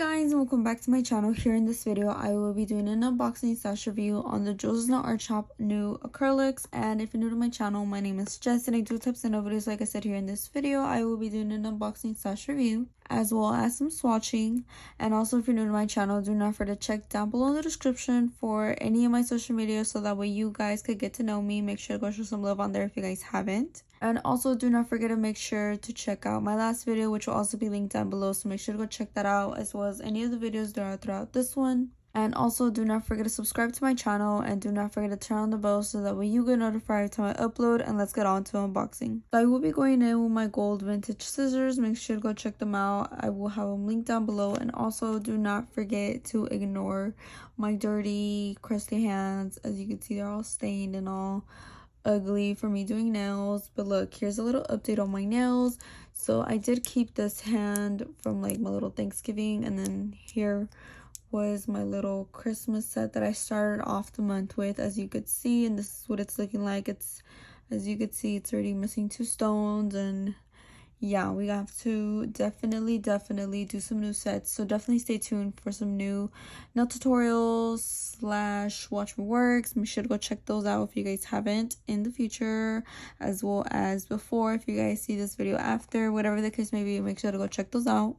guys, and welcome back to my channel. Here in this video I will be doing an unboxing / review on the Julznailartshop new acrylics. And if you're new to my channel, my name is Jess and I do tips and videos. Like I said, here in this video I will be doing an unboxing / review as well as some swatching. And also, if you're new to my channel, do not forget to check down below in the description for any of my social media, so that way you guys could get to know me. Make sure to go show some love on there if you guys haven't. And also, do not forget to make sure to check out my last video, which will also be linked down below, so make sure to go check that out, as well as any of the videos that are throughout this one. And also, do not forget to subscribe to my channel, and do not forget to turn on the bell so that way you get notified every time I upload. And let's get on to unboxing. So I will be going in with my gold vintage scissors. Make sure to go check them out. I will have them linked down below. And also, do not forget to ignore my dirty, crusty hands. As you can see, they're all stained and all ugly for me doing nails. But look, here's a little update on my nails. So I did keep this hand from like my little Thanksgiving, and then here was my little Christmas set that I started off the month with, as you could see. And this is what it's looking like. It's, as you could see, it's already missing 2 stones. And yeah, we have to definitely do some new sets, so definitely stay tuned for some new nail tutorials / watch my works. Make sure to go check those out if you guys haven't in the future, as well as before if you guys see this video after, whatever the case may be. Make sure to go check those out.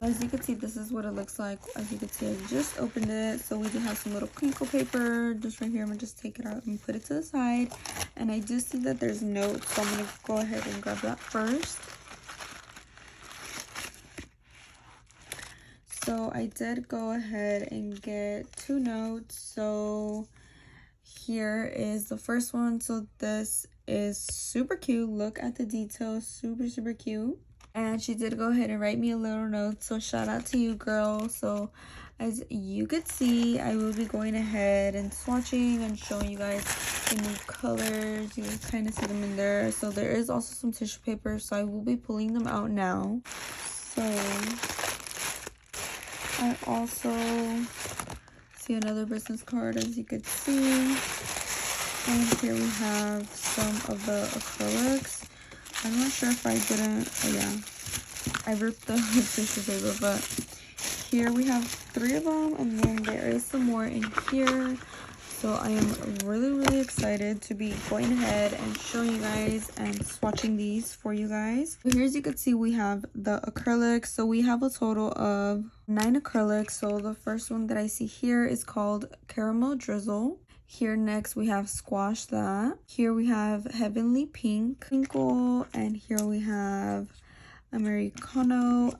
As you can see, this is what it looks like. As you can see, I just opened it. So we do have some little crinkle paper just right here. I'm gonna just take it out and put it to the side. And I do see that there's notes, so I'm gonna go ahead and grab that first. So I did go ahead and get 2 notes. So here is the first one. So this is super cute. Look at the details, super cute. And she did go ahead and write me a little note, so shout out to you, girl. So as you could see, I will be going ahead and swatching and showing you guys the new colors. You can kind of see them in there. So there is also some tissue paper, so I will be pulling them out now. So I also see another business card, as you could see. And here we have some of the acrylics. I'm not sure if I didn't, oh yeah, I ripped the tissue paper, but here we have 3 of them, and then there is some more in here. So I am really excited to be going ahead and showing you guys and swatching these for you guys. So here, as you can see, we have the acrylics. So we have a total of 9 acrylics. So the first one that I see here is called Caramel Drizzle. Here next we have Squash That. Here we have Heavenly Pink, Twinkle, and here we have Americano.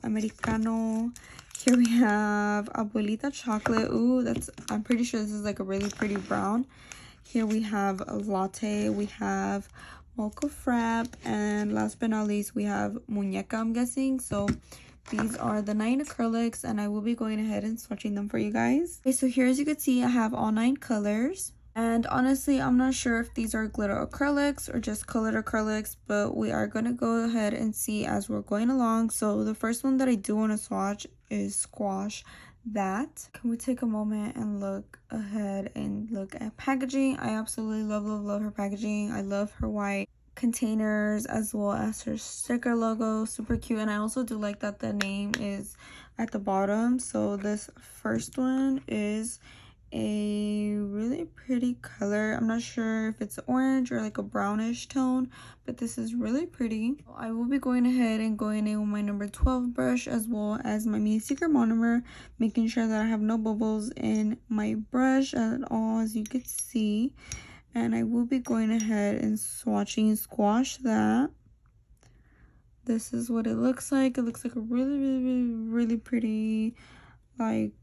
Here we have Abuelita Chocolate. Ooh, that's, I'm pretty sure this is like a really pretty brown. Here we have a Latte. We have Mocha Frap, and last but not least we have Muñeca, I'm guessing. So these are the 9 acrylics, and I will be going ahead and swatching them for you guys. Okay, so here, as you can see, I have all 9 colors. And honestly, I'm not sure if these are glitter acrylics or just colored acrylics, but we are going to go ahead and see as we're going along. So the first one that I do want to swatch is Squash That. Can we take a moment and look ahead and look at packaging? I absolutely love her packaging. I love her white containers as well as her sticker logo, super cute. And I also do like that the name is at the bottom. So this first one is a really pretty color. I'm not sure if it's orange or like a brownish tone, but this is really pretty. I will be going ahead and going in with my number 12 brush, as well as my Mini Secret monomer, making sure that I have no bubbles in my brush at all, as you can see. And I will be going ahead and swatching Squash That. This is what it looks like. It looks like a really pretty, like,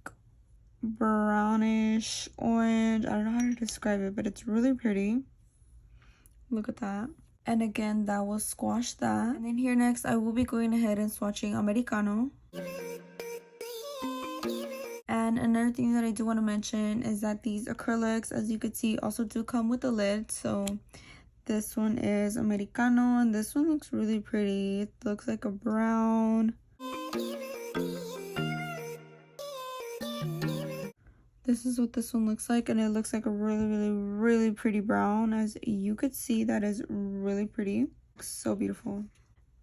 brownish orange. I don't know how to describe it, but it's really pretty. Look at that. And again, that was Squash That. And then here next, I will be going ahead and swatching Americano. And another thing that I do want to mention is that these acrylics, as you can see, also do come with a lid. So this one is Americano, and this one looks really pretty. It looks like a brown. This is what this one looks like, and it looks like a really pretty brown. As you could see, that is really pretty. So beautiful.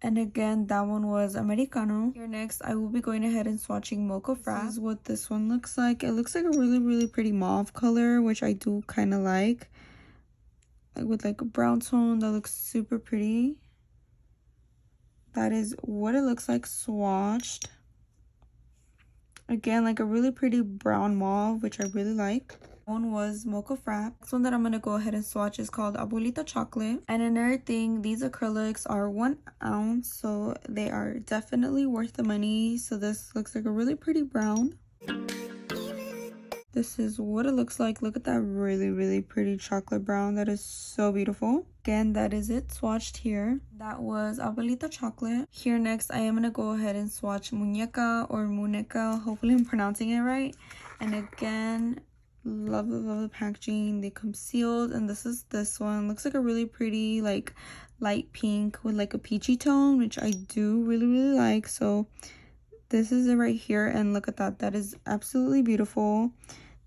And again, that one was Americano. Here next, I will be going ahead and swatching Mocha Frat. This is what this one looks like. It looks like a really pretty mauve color, which I do kind of like with like a brown tone. That looks super pretty. That is what it looks like swatched. Again, like a really pretty brown mauve, which I really like. One was Mocha Frat. Next one that I'm gonna go ahead and swatch is called Abuelita Chocolate. And another thing, these acrylics are 1 ounce, so they are definitely worth the money. So this looks like a really pretty brown. This is what it looks like. Look at that really pretty chocolate brown. That is so beautiful. Again, that is it swatched here. That was Abuelita Chocolate. Here next, I am going to go ahead and swatch Muñeca or Muñeca. Hopefully I'm pronouncing it right. And again, love the packaging. They come sealed. And this is this one. Looks like a really pretty like light pink with like a peachy tone, which I do really like. So this is it right here, and look at that. That is absolutely beautiful.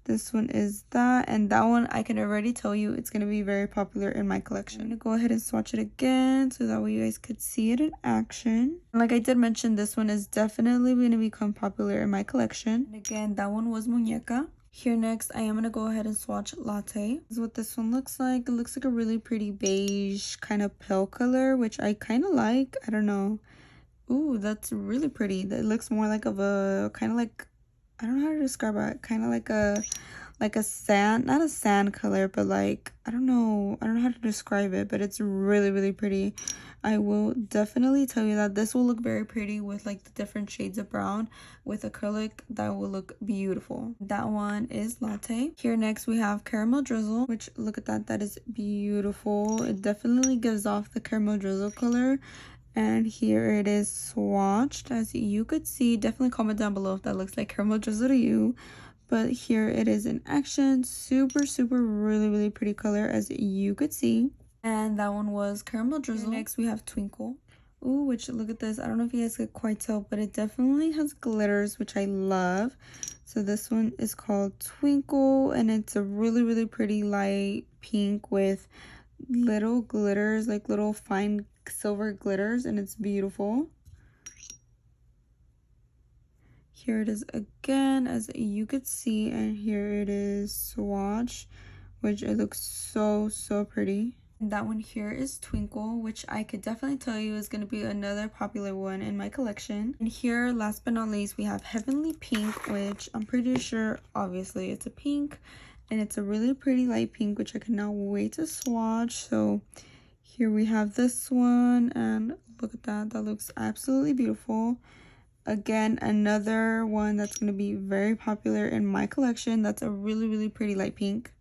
This one is that, and that one I can already tell you it's going to be very popular in my collection. I'm going to go ahead and swatch it again so that way you guys could see it in action. And like I did mention, this one is definitely going to become popular in my collection. And again, that one was Muñeca. Here next, I am going to go ahead and swatch Latte. This is what this one looks like. It looks like a really pretty beige kind of pale color, which I kind of like. I don't know. Ooh, that's really pretty. That looks more like of a kind of like, I don't know how to describe it. Kind of like a sand, not a sand color, but like I don't know how to describe it, but it's really pretty. I will definitely tell you that this will look very pretty with like the different shades of brown with acrylic. That will look beautiful. That one is Latte. Here next we have Caramel Drizzle, which look at that. That is beautiful. It definitely gives off the caramel drizzle color. And here it is swatched. As you could see, definitely comment down below if that looks like caramel drizzle to you. But here it is in action. Super really pretty color, as you could see. And that one was Caramel Drizzle. Here next we have Twinkle. Ooh, which look at this. I don't know if you guys could quite tell, but it definitely has glitters, which I love. So this one is called Twinkle, and it's a really pretty light pink with little glitters, like little fine silver glitters, and it's beautiful. Here it is again, as you could see, and here it is swatch, which it looks so pretty. And that one here is Twinkle, which I could definitely tell you is going to be another popular one in my collection. And here, last but not least, we have Heavenly Pink, which I'm pretty sure obviously it's a pink, and it's a really pretty light pink, which I cannot wait to swatch. So here we have this one, and look at that. That looks absolutely beautiful. Again, another one that's going to be very popular in my collection. That's a really pretty light pink.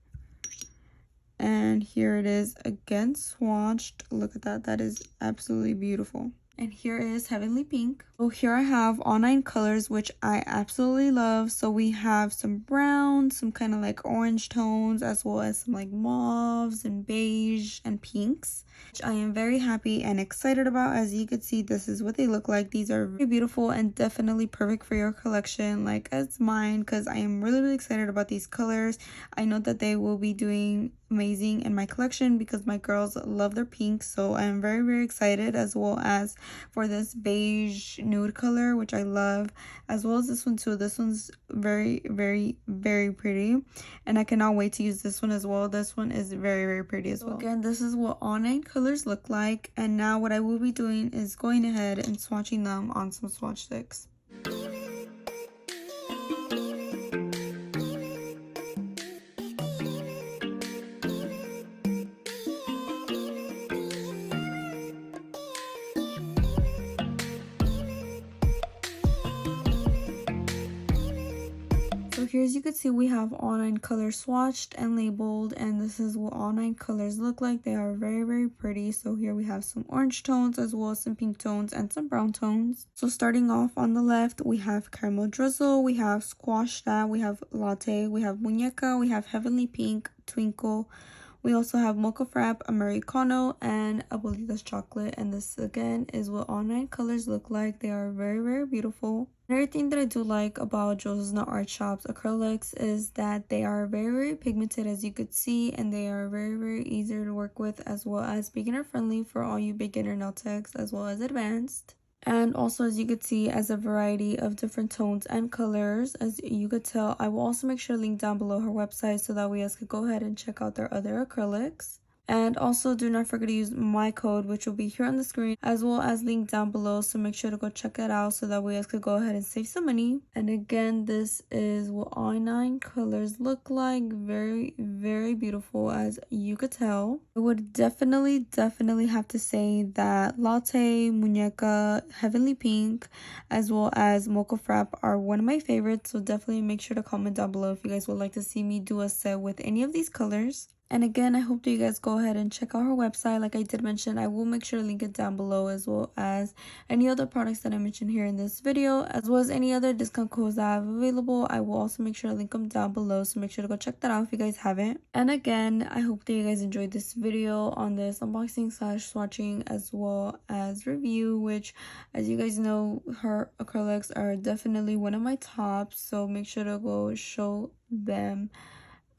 And here it is again swatched. Look at that. That is absolutely beautiful. And here is Heavenly Pink. So here I have all 9 colors, which I absolutely love. So we have some brown, some kind of like orange tones, as well as some like mauves and beige and pinks, which I am very happy and excited about. As you can see, this is what they look like. These are very beautiful and definitely perfect for your collection, like as mine, because I am really excited about these colors. I know that they will be doing amazing in my collection because my girls love their pinks. So I am very excited, as well as for this beige nude color, which I love, as well as this one too. This one's very pretty, and I cannot wait to use this one as well. This one is very pretty as well. Again, this is what all 9 colors look like, and now what I will be doing is going ahead and swatching them on some swatch sticks. So here, as you can see, we have all 9 colors swatched and labeled, and this is what all 9 colors look like. They are very pretty. So here we have some orange tones, as well as some pink tones and some brown tones. So starting off on the left, we have Caramel Drizzle, we have Squash That, we have Latte, we have Muñeca, we have Heavenly Pink, Twinkle, We also have Mocha Frap, Americano, and Abuelita's Chocolate. And this again is what all 9 colors look like. They are very, very beautiful. Another thing that I do like about JessNailz acrylics is that they are very, very pigmented, as you could see, and they are very, very easy to work with, as well as beginner friendly for all you beginner nail techs as well as advanced. And also, as you could see, as a variety of different tones and colors, as you could tell. I will also make sure to link down below her website so that way you guys could go ahead and check out their other acrylics. And also, do not forget to use my code, which will be here on the screen, as well as link down below. So make sure to go check it out so that way you guys could go ahead and save some money. And again, this is what all 9 colors look like. Very, very beautiful, as you could tell. I would definitely have to say that Latte, Muñeca, Heavenly Pink, as well as Mocha Frap are one of my favorites. So definitely make sure to comment down below if you guys would like to see me do a set with any of these colors. And again, I hope that you guys go ahead and check out her website. Like I did mention, I will make sure to link it down below, as well as any other products that I mentioned here in this video, as well as any other discount codes that I have available. I will also make sure to link them down below, so make sure to go check that out if you guys haven't. And again, I hope that you guys enjoyed this video on this unboxing / swatching as well as review, which, as you guys know, her acrylics are definitely one of my tops. So make sure to go show them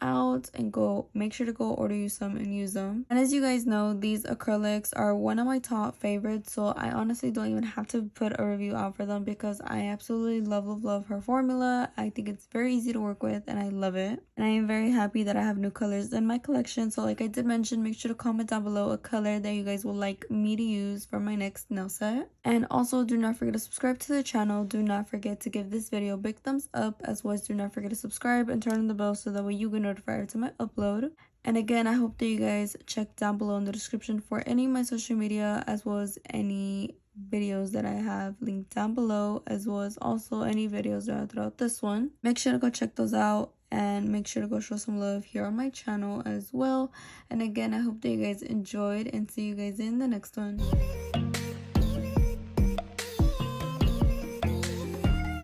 out and make sure to go order you some and use them. And as you guys know, these acrylics are one of my top favorites, so I honestly don't even have to put a review out for them because I absolutely love her formula. I think it's very easy to work with and I love it, and I am very happy that I have new colors in my collection. So like I did mention, make sure to comment down below a color that you guys would like me to use for my next nail set. And also, do not forget to subscribe to the channel. Do not forget to give this video a big thumbs up, as well as do not forget to subscribe and turn on the bell so that way you get notified every time I upload. And again, I hope that you guys check down below in the description for any of my social media, as well as any videos that I have linked down below, as well as also any videos that are throughout this one. Make sure to go check those out and make sure to go show some love here on my channel as well. And again, I hope that you guys enjoyed, and see you guys in the next one.